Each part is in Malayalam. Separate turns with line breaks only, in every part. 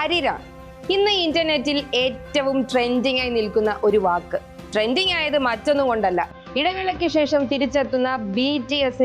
അരിരാങ്. ഇന്ന് ഇന്റർനെറ്റിൽ ഏറ്റവും ട്രെൻഡിംഗ് ആയി നിൽക്കുന്ന ഒരു വാക്ക്. ട്രെൻഡിംഗ് ആയത് മറ്റൊന്നും കൊണ്ടല്ല, ഇടവേളയ്ക്ക് ശേഷം തിരിച്ചെത്തുന്ന BTS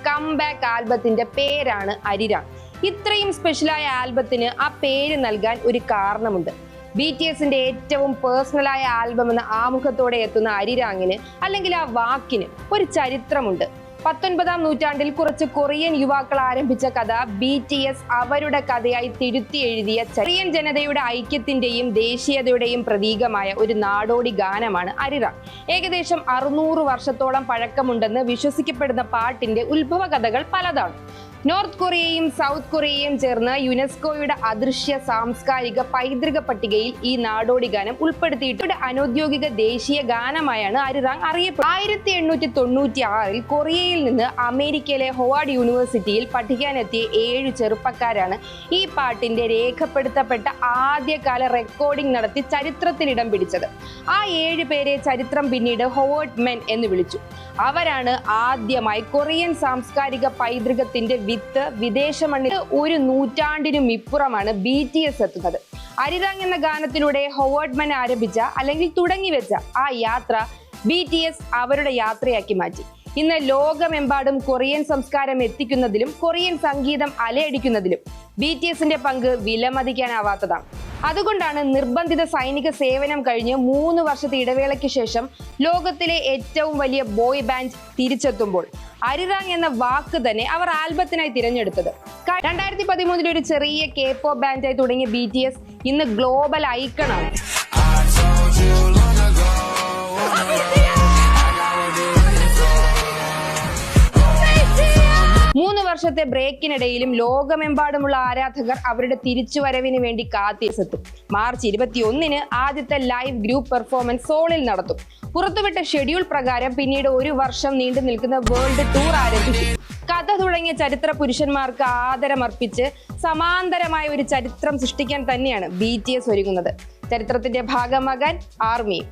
കംബാക്ക് ആൽബത്തിന്റെ പേരാണ് അരിരാങ്. ഇത്രയും സ്പെഷ്യലായ ആൽബത്തിന് ആ പേര് നൽകാൻ ഒരു കാരണമുണ്ട്. BTSന്റെ ഏറ്റവും പേഴ്സണലായ ആൽബം എന്ന ആമുഖത്തോടെ എത്തുന്ന അരിരാങ്ങിന് അല്ലെങ്കിൽ ആ വാക്കിന് ഒരു ചരിത്രമുണ്ട്. 19ാം നൂറ്റാണ്ടിൽ കുറച്ച് കൊറിയൻ യുവാക്കൾ ആരംഭിച്ച കഥ BTS അവരുടെ കഥയായി തിരുത്തി എഴുതിയ കൊറിയൻ ജനതയുടെ ഐക്യത്തിന്റെയും ദേശീയതയുടെയും പ്രതീകമായ ഒരു നാടോടി ഗാനമാണ് അരിരാങ്. ഏകദേശം 600 വർഷത്തോളം പഴക്കമുണ്ടെന്ന് വിശ്വസിക്കപ്പെടുന്ന പാട്ടിന്റെ ഉത്ഭവ കഥകൾ പലതാണ്. നോർത്ത് കൊറിയയും സൗത്ത് കൊറിയയും ചേർന്ന് യുനെസ്കോയുടെ അദൃശ്യ സാംസ്കാരിക പൈതൃക പട്ടികയിൽ ഈ നാടോടി ഗാനം ഉൾപ്പെടുത്തിയിട്ട് അനൗദ്യോഗിക ദേശീയ ഗാനമായാണ് അരിരാങ് അറിയപ്പെടുന്നത്. 1896 കൊറിയയിൽ നിന്ന് അമേരിക്കയിലെ ഹോവാർഡ് യൂണിവേഴ്സിറ്റിയിൽ പഠിക്കാനെത്തിയ 7 ചെറുപ്പക്കാരാണ് ഈ പാട്ടിന്റെ രേഖപ്പെടുത്തപ്പെട്ട ആദ്യകാല റെക്കോർഡിംഗ് നടത്തി ചരിത്രത്തിൽ ഇടം പിടിച്ചത്. ആ 7 പേരെ ചരിത്രം പിന്നീട് ഹോവാർഡ് മെൻ എന്ന് വിളിച്ചു. അവരാണ് ആദ്യമായി കൊറിയൻ സാംസ്കാരിക പൈതൃകത്തിന്റെ വിത്ത് വിദേശ മണ്ണിൽ ഒരു നൂറ്റാണ്ടിനും ഇപ്പുറമാണ് BTS എത്തുന്നത്. അരിരാങ് എന്ന ഗാനത്തിലൂടെ ഹോവാർഡ് മെൻ ആരംഭിച്ച അല്ലെങ്കിൽ തുടങ്ങിവെച്ച ആ യാത്ര BTS അവരുടെ യാത്രയാക്കി മാറ്റി. ഇന്ന് ലോകമെമ്പാടും കൊറിയൻ സംസ്കാരം എത്തിക്കുന്നതിലും കൊറിയൻ സംഗീതം അലയടിക്കുന്നതിലും BTSന്റെ പങ്ക് വിലമതിക്കാനാവാത്തതാണ്. അതുകൊണ്ടാണ് നിർബന്ധിത സൈനിക സേവനം കഴിഞ്ഞ് 3 വർഷത്തെ ഇടവേളയ്ക്ക് ശേഷം ലോകത്തിലെ ഏറ്റവും വലിയ ബോയ് ബാൻഡ് തിരിച്ചെത്തുമ്പോൾ അരിരാങ് എന്ന വാക്ക് തന്നെ അവർ ആൽബത്തിനായി തിരഞ്ഞെടുത്തത്. 2013 ഒരു ചെറിയ K-pop ബാൻഡായി തുടങ്ങിയ BTS ഇന്ന് ഗ്ലോബൽ ഐക്കണാണ്. 3 വർഷത്തെ ബ്രേക്കിനിടയിലും ലോകമെമ്പാടുമുള്ള ആരാധകർ അവരുടെ തിരിച്ചുവരവിന് വേണ്ടി കാത്തിരിച്ചെത്തും. മാർച്ച് 21 ആദ്യത്തെ ലൈവ് ഗ്രൂപ്പ് പെർഫോമൻസ് സോളിൽ നടത്തും. പുറത്തുവിട്ട ഷെഡ്യൂൾ പ്രകാരം പിന്നീട് 1 വർഷം നീണ്ടു നിൽക്കുന്ന വേൾഡ് ടൂർ ആരംഭിച്ചു. കഥ തുടങ്ങിയ ചരിത്ര പുരുഷന്മാർക്ക് ആദരമർപ്പിച്ച് സമാന്തരമായ ഒരു ചരിത്രം സൃഷ്ടിക്കാൻ തന്നെയാണ് BTS ഒരുങ്ങുന്നത്. ചരിത്രത്തിന്റെ ഭാഗമാകാൻ ആർമിയും.